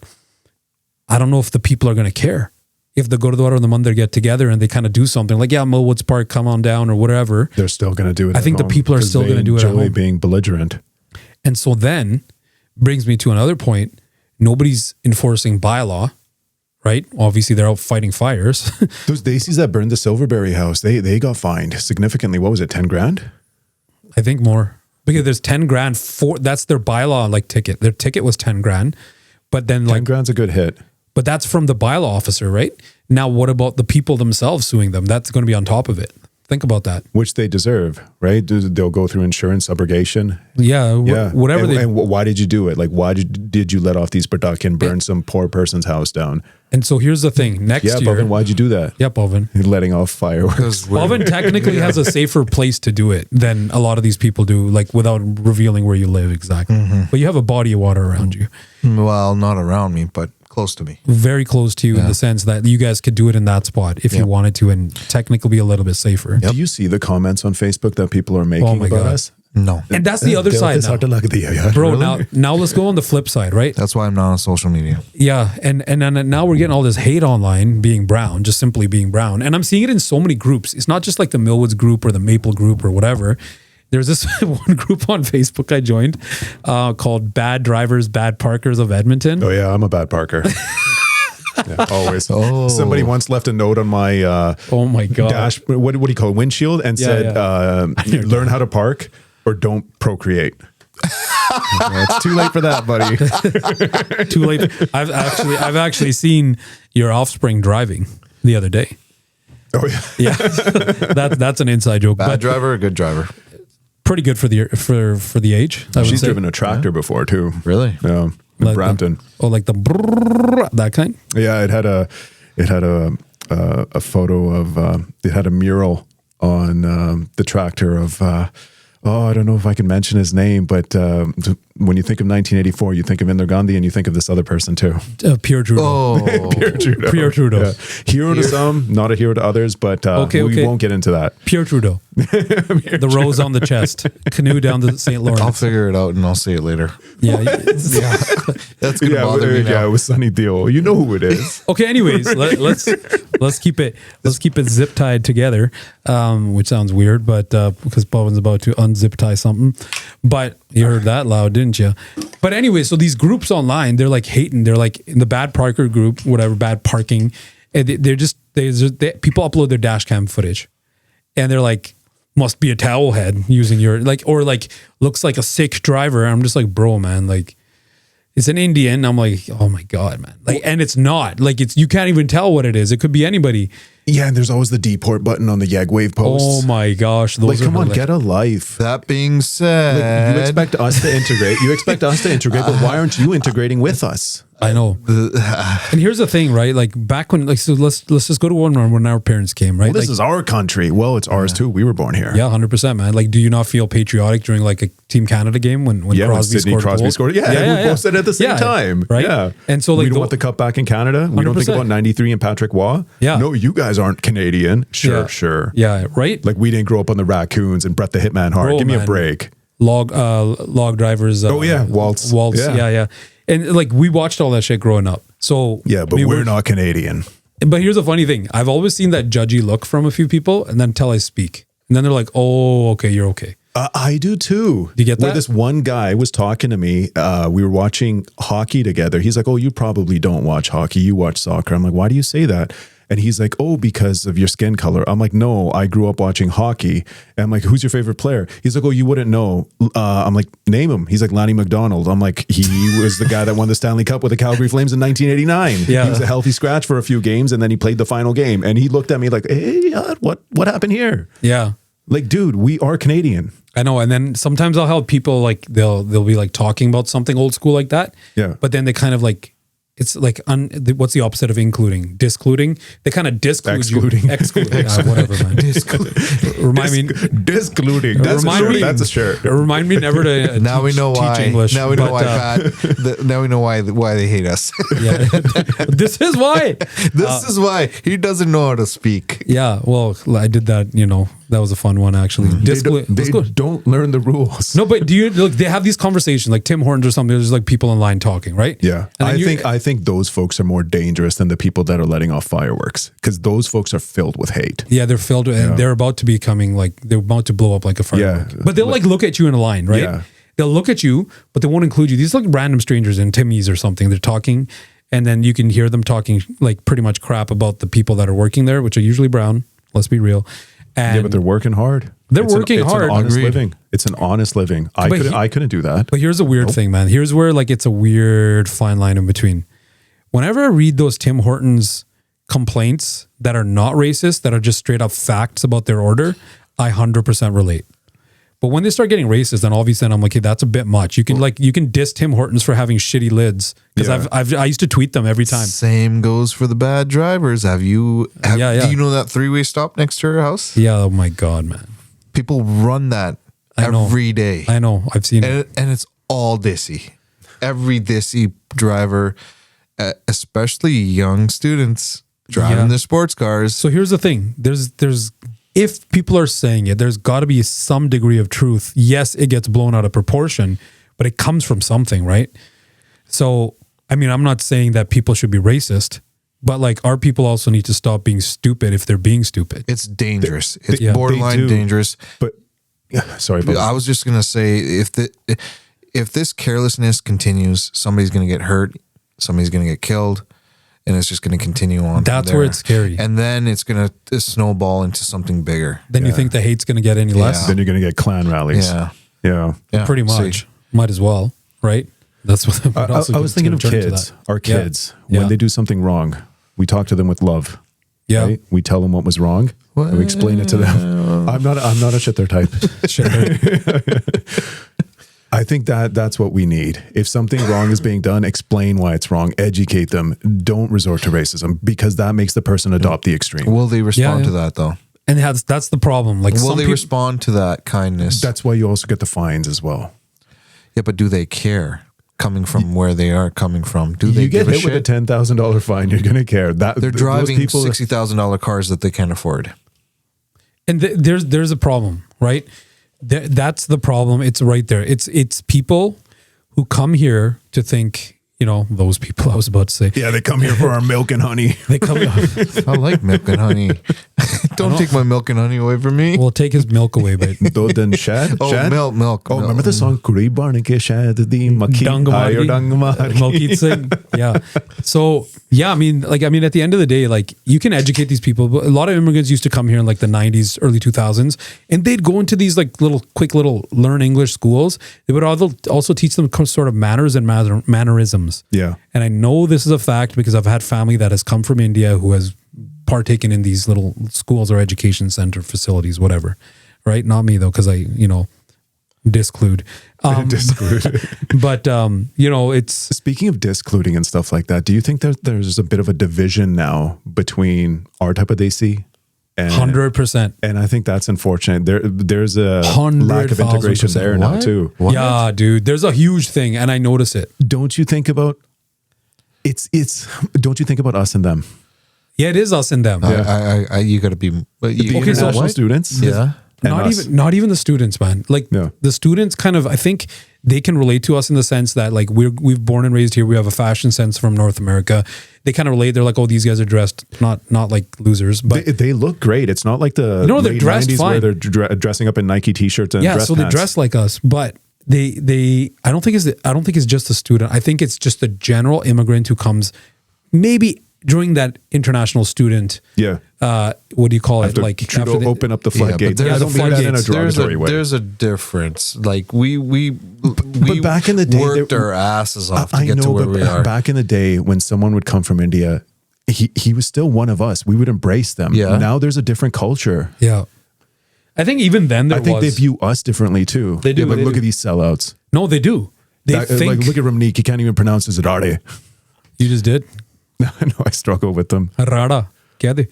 I don't know if the people are going to care. If the gurdwara and the mandir get together and they kind of do something like, yeah, Millwoods Park, come on down or whatever. They're still going to do it. I at think the home people are because still they gonna do it at enjoy home. being belligerent. And so then brings me to another point. Nobody's enforcing bylaw, right? Obviously they're out fighting fires. Those Daisies that burned the Silverberry house, they got fined significantly. What was it, 10 grand? I think more. Because there's 10 grand for, that's their bylaw ticket. Their ticket was 10 grand. But then 10 grand's a good hit. but that's from the bylaw officer, right? Now what about the people themselves suing them? That's going to be on top of it. Think about that. Which they deserve, right? They'll go through insurance subrogation. Yeah. Whatever and, they, and why did you do it? Like, why did you let off these product and burn some poor person's house down? and so here's the thing. Next Yeah, year. Pavan, why'd you do that? Yeah, Pavan. You're letting off fireworks. Because we're- Pavan technically has a safer place to do it than a lot of these people do, like without revealing where you live exactly. But you have a body of water around you, well, not around me, but close to me. very close to you in the sense that you guys could do it in that spot if you wanted to, and technically be a little bit safer. Do you see the comments on Facebook that people are making my about God. us? No. And that's the other side now. Bro, now let's go on the flip side, right? That's why I'm not on social media. Yeah, and then now we're getting all this hate online, being brown, just simply being brown. And I'm seeing it in so many groups. It's not just like the Millwoods group or the Maple group or whatever. There's this one group on Facebook I joined called Bad Drivers, Bad Parkers of Edmonton. Oh yeah, I'm a bad parker. Always. Oh. Somebody once left a note on my Oh my God. dash. What do you call it? Windshield, and said, "Learn how to park or don't procreate." It's too late for that, buddy. Too late. I've actually seen your offspring driving the other day. Oh yeah. Yeah, that's an inside joke, Bad but driver or good driver? pretty good for the age. I would She's say. driven a tractor before too. Really? Yeah, in Like Brampton. like the brrrr, that kind. Yeah, it had a photo of it had a mural on the tractor of I don't know if I can mention his name, but when you think of 1984, you think of Indira Gandhi and you think of this other person too. Pierre Trudeau. Oh, Pierre Trudeau. Pierre Trudeau. Yeah. Hero to some, not a hero to others, but we won't get into that. Pierre Trudeau. The rose on the chest. Canoe down the St. Lawrence. I'll figure it out and I'll say it later. Yeah. That's gonna bother me now. Yeah, with Sunny Deal. You know who it is. Okay. Anyways, let's keep it zip tied together, which sounds weird, but because Pavan's about to unzip tie something, but you heard that loud, didn't you? But anyway, so these groups online, they're like hating. They're like in the bad parker group, whatever, bad parking. And people upload their dash cam footage, and they're like, must be a towel head using your or looks like a sick driver. And I'm just like, bro, man, like. It's an Indian. I'm like, oh my God, man. Like, and it's not like you can't even tell what it is. It could be anybody. Yeah, and there's always the deport button on the Yegwave posts. Oh my gosh. Those Like, come on, like, get a life. That being said, You expect us to integrate. But why aren't you integrating with us? I know. And here's the thing, right? Like back when, so let's just go to when our parents came, right? Well, this is our country. Well, it's ours too. We were born here. Yeah, 100%, man. Like, do you not feel patriotic during like a Team Canada game when When Crosby Sidney scored? Crosby scored. Yeah, we both said it at the same time. Right. Yeah. And so like we don't want the cup back in Canada. We don't think 100%. about 93 and Patrick Waugh. Yeah. No, you guys aren't Canadian. Sure. Yeah, right. Like we didn't grow up on the Raccoons and Brett the Hitman Hart. Bro, Give me a man. break. Log drivers. Waltz. Yeah. And like we watched all that shit growing up. So Yeah, but we're not Canadian. But here's the funny thing. I've always seen that judgy look from a few people, and then until I speak. And then they're like, oh, okay, you're okay. I do too. Do you get Where that? this one guy was talking to me. We were watching hockey together. He's like, oh, you probably don't watch hockey. You watch soccer. I'm like, why do you say that? And he's like, oh, because of your skin color. I'm like, no, I grew up watching hockey. And I'm like, who's your favorite player? He's like, oh, you wouldn't know. I'm like, name him. He's like, Lanny McDonald. I'm like, he was the guy that won the Stanley Cup with the Calgary Flames in 1989. Yeah. He was a healthy scratch for a few games, and then he played the final game. And he looked at me like, hey, what happened here? Yeah. Like, dude, we are Canadian. I know. And then sometimes I'll help people like they'll be like talking about something old school like that. Yeah. But then they kind of like, it's like, what's the opposite of including? Discluding? They kind of disclude Excluding. you. Excluding. Whatever, man. Remind me. Discluding. That's a shirt. Remind me never to now we know teach why. English. Now we know but, why. Pat. Now we know why they hate us. Yeah. This is why. This is why he doesn't know how to speak. Yeah. Well, I did that. That was a fun one actually. They don't learn the rules. No, but do you look? They have these conversations like Tim Hortons or something. There's like people online talking, right? Yeah, And then I think those folks are more dangerous than the people that are letting off fireworks, because those folks are filled with hate. Yeah, they're filled, and they're about to becoming like they're about to blow up like a firework. Yeah. But they'll like look at you in a line, right? Yeah. They'll look at you, but they won't include you. These are like random strangers in Timmy's or something. They're talking, and then you can hear them talking like pretty much crap about the people that are working there, which are usually brown. Let's be real. And Yeah, but they're working hard. They're working hard. It's an honest Agreed. living. It's an honest living. I couldn't do that. But here's a weird thing, man. Here's where like it's a weird fine line in between. Whenever I read those Tim Hortons complaints that are not racist, that are just straight up facts about their order, I 100% relate. But when they start getting racist, then all of a sudden I'm like, hey, that's a bit much. You can diss Tim Hortons for having shitty lids, because Yeah. I used to tweet them every time. Same goes for the bad drivers. Do you know that 3-way stop next to your house? Yeah. Oh my God, man. People run that I know. every day. I know. I've seen it. And it's all dissy. Every dissy driver, especially young students driving their sports cars. So here's the thing. There's if people are saying it, there's got to be some degree of truth. Yes, it gets blown out of proportion, but it comes from something, right? So, I mean, I'm not saying that people should be racist, but like our people also need to stop being stupid if they're being stupid. It's dangerous. It's Yeah. borderline They do. dangerous. But sorry, but I was just gonna say, if this carelessness continues, somebody's gonna get hurt, somebody's gonna get killed, and it's just going to continue on. That's where it's scary. And then it's going to snowball into something bigger. Then you think the hate's going to get any less? Then you're going to get clan rallies. Yeah. Pretty much. Might as well, right? That's what I was thinking of kids. Our kids, when they do something wrong, we talk to them with love. Yeah. Right? We tell them what was wrong. And we explain it to them. I'm not a shit there type. I think that's what we need. If something wrong is being done, explain why it's wrong. Educate them. Don't resort to racism, because that makes the person adopt the extreme. Will they respond to that though? And that's the problem. Like, will they respond to that kindness? That's why you also get the fines as well. Yeah, but do they care? Coming from where they are coming from, do they you get give a hit shit? with a $10,000 fine? You're going to care. That They're driving $60,000 cars that they can't afford. And there's a problem, right? That's the problem. It's right there. It's people who come here to think, those people I was about to say. Yeah, they come here for our milk and honey. They come here. I like milk and honey. Don't take my milk and honey away from me. We'll take his milk away, but Shad? Milk. Oh, remember the song Kuri Barn ke shad di maki ayo Dangamari. Yeah. So yeah, I mean, at the end of the day, like, you can educate these people. But a lot of immigrants used to come here in like the 90s, early 2000s, and they'd go into these like quick little learn English schools. They would also teach them sort of manners and mannerisms. Yeah. And I know this is a fact because I've had family that has come from India who has partaken in these little schools or education center facilities, whatever. Right? Not me though, because I, disclude. But, it's... Speaking of discluding and stuff like that, do you think that there's a bit of a division now between our type of Desi? 100%. And I think that's unfortunate. There's a lack of integration there now too. What? Yeah, dude. There's a huge thing, and I notice it. Don't you think about don't you think about us and them? Yeah, it is us and them. You got to be International students? Yeah. Not even the students, man. Like the students kind of, I think they can relate to us in the sense that like we've born and raised here. We have a fashion sense from North America. They kind of relate. They're like, oh, these guys are dressed not like losers, but they look great. It's not like the they're dressed 90s fine. where they're dressing up in Nike t-shirts and dress so pants. they dress like us, but they I don't think it's just a student. I think it's just a general immigrant who comes maybe during that international student. Yeah. What do you call it? Like Trudeau open up the floodgates. Yeah, don't mean that in a derogatory way. There's a difference. Like we back in the day, worked our asses off to get to where we are. Back in the day, when someone would come from India, he was still one of us. We would embrace them. Yeah. Now there's a different culture. Yeah. I think even then they view us differently too. They do. Look at these sellouts. No, they do. They think. Like, look at Ramneek. He can't even pronounce his Rade. You just did? No, I struggle with them. Rada. Kya de?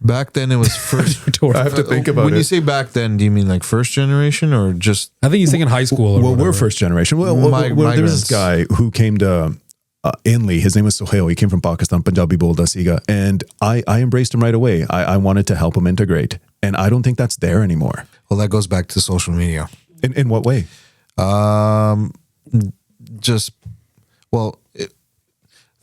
Back then it was first. I have to think about it. When you say back then, do you mean like first generation or just? I think he's thinking high school. Well, we're first generation. Well, there's this guy who came to Inley. His name was Sohail. He came from Pakistan, Punjabi bolda siga. And I embraced him right away. I wanted to help him integrate. And I don't think that's there anymore. Well, that goes back to social media. In what way?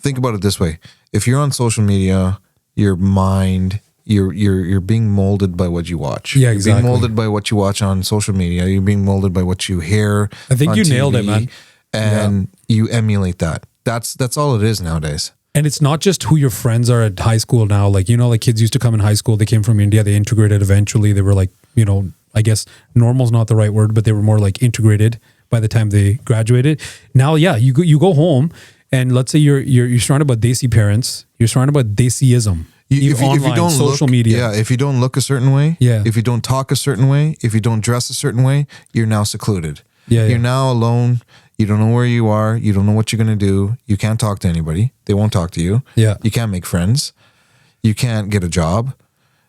Think about it this way. If you're on social media, your mind, you're being molded by what you watch. Yeah, exactly. You're being molded by what you watch on social media. You're being molded by what you hear. I think you TV, nailed it, man. And you emulate that. That's all it is nowadays. And it's not just who your friends are at high school now. Like, like kids used to come in high school. They came from India. They integrated eventually. They were like, I guess normal's not the right word, but they were more like integrated by the time they graduated. Now, yeah, you go home and let's say you're surrounded by Desi parents. You're surrounded by Desiism. If you don't social look, media. Yeah, if you don't look a certain way, yeah. If you don't talk a certain way, if you don't dress a certain way, you're now secluded. Yeah, you're now alone. You don't know where you are. You don't know what you're going to do. You can't talk to anybody. They won't talk to you. Yeah. You can't make friends. You can't get a job.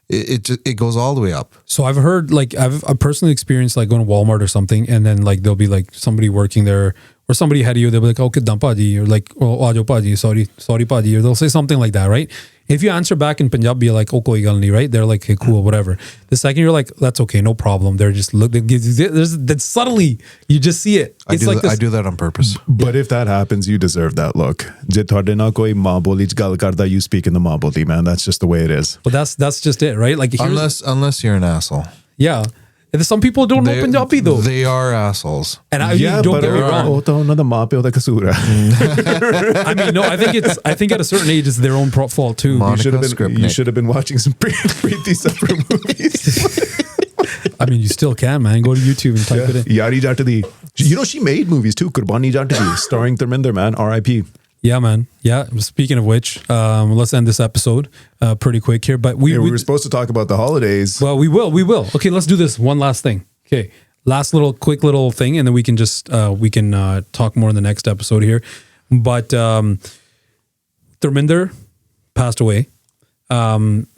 It goes all the way up. So I've heard, like, I've personally experienced like going to Walmart or something, and then like there'll be like somebody working there or somebody ahead of you. They'll be like, "Okay, dam paji," or like, "Oh, aajo paji, sorry paji," or they'll say something like that, right? If you answer back in Punjabi, you're like, "Oh, koi gal nahi," right? They're like, "Hey, cool, whatever." The second you're like, "That's okay, no problem." They're just that subtly you just see it. I do that on purpose. But if that happens, you deserve that look. Je thode na koi maa boli ch gal karda, you speak in the maa boli, man. That's just the way it is. But that's just it, right? Like unless you're an asshole. Yeah. And some people don't know Punjabi though. They are assholes. And don't get me wrong. I mean, no, I think at a certain age, it's their own fault too. You should have been watching some Preeti Separate movies. I mean, you still can, man. Go to YouTube and type it in. Yari Jatadi. You know, she made movies too. Kurbani Jatadi, starring Dharminder, man. R.I.P. Yeah, man. Yeah. Speaking of which, let's end this episode pretty quick here. But we were supposed to talk about the holidays. Well, we will. Okay, let's do this. One last thing. Okay, quick little thing, and then we can just talk more in the next episode here. But Dharminder passed away.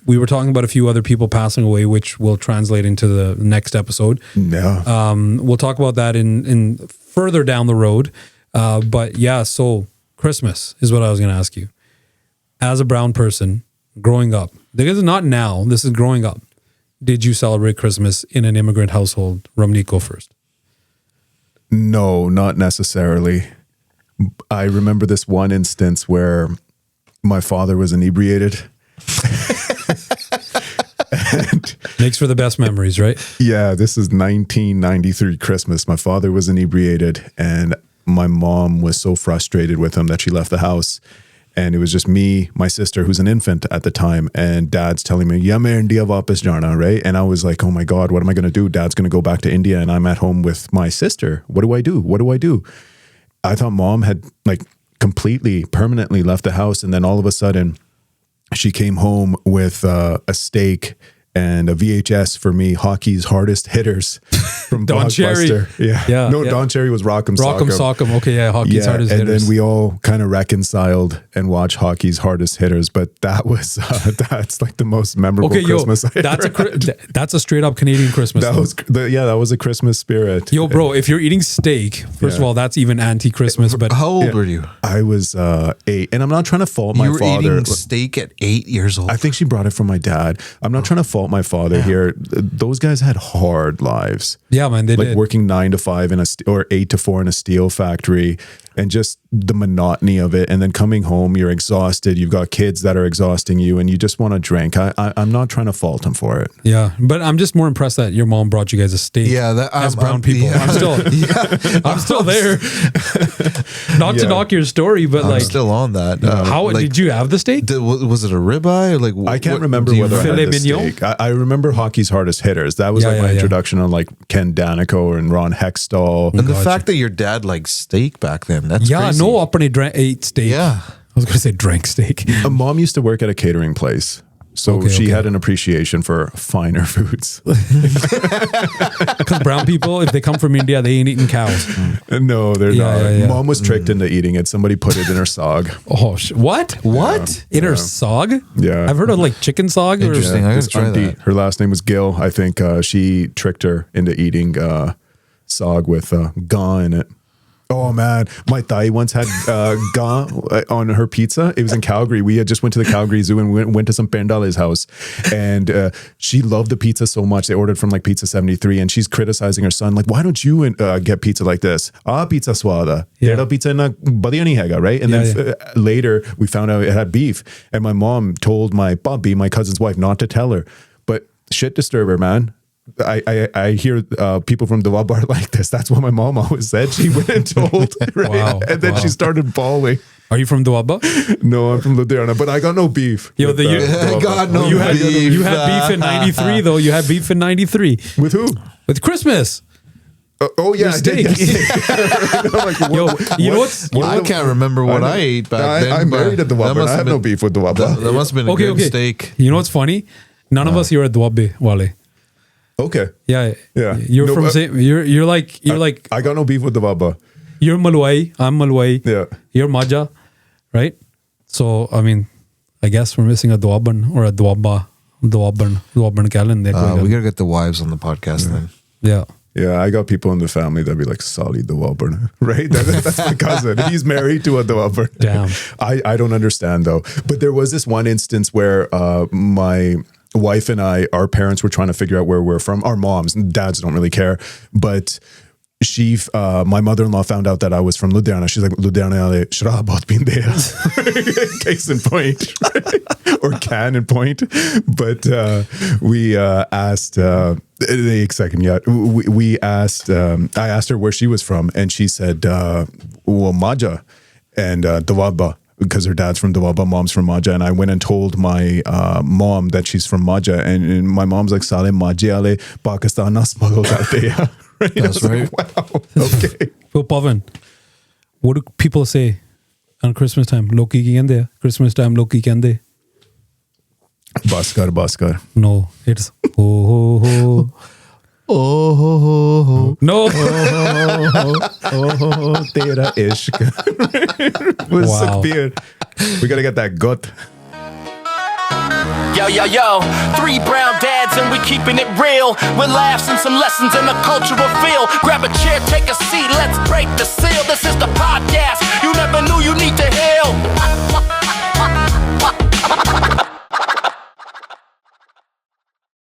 We were talking about a few other people passing away, which will translate into the next episode. Yeah. We'll talk about that in further down the road. But yeah, so Christmas is what I was going to ask you. As a brown person growing up, this is not now, this is growing up. Did you celebrate Christmas in an immigrant household? Ramneek, go first. No, not necessarily. I remember this one instance where my father was inebriated. And makes for the best memories, right? Yeah, this is 1993 Christmas. My father was inebriated and my mom was so frustrated with him that she left the house. And it was just me, my sister, who's an infant at the time, and dad's telling me, "Yeah, main India vapas jana," right? And I was like, "Oh my God, what am I going to do? Dad's going to go back to India and I'm at home with my sister. What do I do? What do I do?" I thought mom had like completely, permanently left the house. And then all of a sudden she came home with a steak and a VHS for me, Hockey's Hardest Hitters from Don Blockbuster. Yeah. No, Don Cherry was Rock'em Sock'em. Okay, yeah, Hockey's Hardest Hitters. And then we all kind of reconciled and watched Hockey's Hardest Hitters. But that was that's like the most memorable Christmas I that's a straight up Canadian Christmas. That was a Christmas spirit. Yo, bro, if you're eating steak, first of all, that's even anti-Christmas. But how old were you? I was 8, and I'm not trying to fault my father. You were eating steak at 8 years old. I think she brought it from my dad. I'm not trying to fault my father here. Those guys had hard lives. Yeah, man, they did. Working 9 to 5 or 8 to 4 in a steel factory, and just the monotony of it. And then coming home, you're exhausted. You've got kids that are exhausting you, and you just want to drink. I'm not trying to fault him for it. Yeah, but I'm just more impressed that your mom brought you guys a steak. Yeah, as brown people. Yeah. I'm still there. Not to knock your story, but I'm still on that. How did you have the steak? Was it a ribeye? I can't remember whether I had the steak. I remember Hockey's Hardest Hitters. That was my introduction on like Ken Danico and Ron Hextall. And the fact that your dad liked steak back then, that's crazy. No, apne ate steak. Yeah. I was going to say drank steak. Mom used to work at a catering place. So she had an appreciation for finer foods. Because brown people, if they come from India, they ain't eating cows. No, they're not. Yeah. Mom was tricked into eating it. Somebody put it in her sog. Oh, what? What? In her sog? Yeah. I've heard of like chicken sog. Interesting. I gotta try that. Her last name was Gil. I think she tricked her into eating sog with ga in it. Oh man, my thai once had ga on her pizza. It was in Calgary. We had just went to the Calgary Zoo and went to some Pendale's house, and she loved the pizza so much. They ordered from like Pizza 73, and she's criticizing her son, like, "Why don't you get pizza like this? Pizza swada. Pizza na badhiya nahi hega," right? And then later we found out it had beef, and my mom told my Bobby, my cousin's wife, not to tell her. But shit disturber, man. I hear people from Dawab are like this. That's what my mom always said. She went and told, right? Wow, and then she started bawling. Are you from Dawaba? No, I'm from Ludhiana, but I got no beef. Yo, I got no beef. You had beef in 93 though. You had beef in 93. With who? With Christmas. Oh yeah, I did. I can't remember what I ate back then. I'm married at Dawaba. I have no beef with Dawaba. That must have been a good steak. You know what's funny? None of us here are Dwabe, Wale. Okay. Yeah. You're from you're like I got no beef with Dawaba. You're Malwai, I'm Malwai. Yeah. You're Maja, right? So I mean, I guess we're missing a Dwaban or a Dwaban Callan. We gotta get the wives on the podcast then. Yeah. Yeah, I got people in the family that'd be like, "Sali Dawabern," right? That's my cousin. He's married to a Dawabern. Damn. I don't understand though. But there was this one instance where my wife and our parents were trying to figure out where we're from. Our moms and dads don't really care, but my mother-in-law found out that I was from Ludhiana. She's like, Ludhiana wale sharab bahut peende hai. Case in point, or can in point. But we asked, एक second, yeah. We asked, I asked her where she was from, and she said, well, Maja and Dawaba, because her dad's from Dawaba, mom's from Maja. And I went and told my mom that she's from Maja, and my mom's like, Sale Maji ale Pakistan na smuggle karte hai. Right? That's right. Like, wow. Okay. So Pavan, what do people say on Christmas time? Loki ki kende? Christmas time Loki kende? Baskar. No, it's ho ho ho. Oh, ho, ho, ho. No. Oh, tera ishq. With Wow. Sukhbir. We gotta get that gut. Yo, 3 brown dads and we keeping it real. With laughs and some lessons in the cultural field. Grab a chair, take a seat, let's break the seal. This is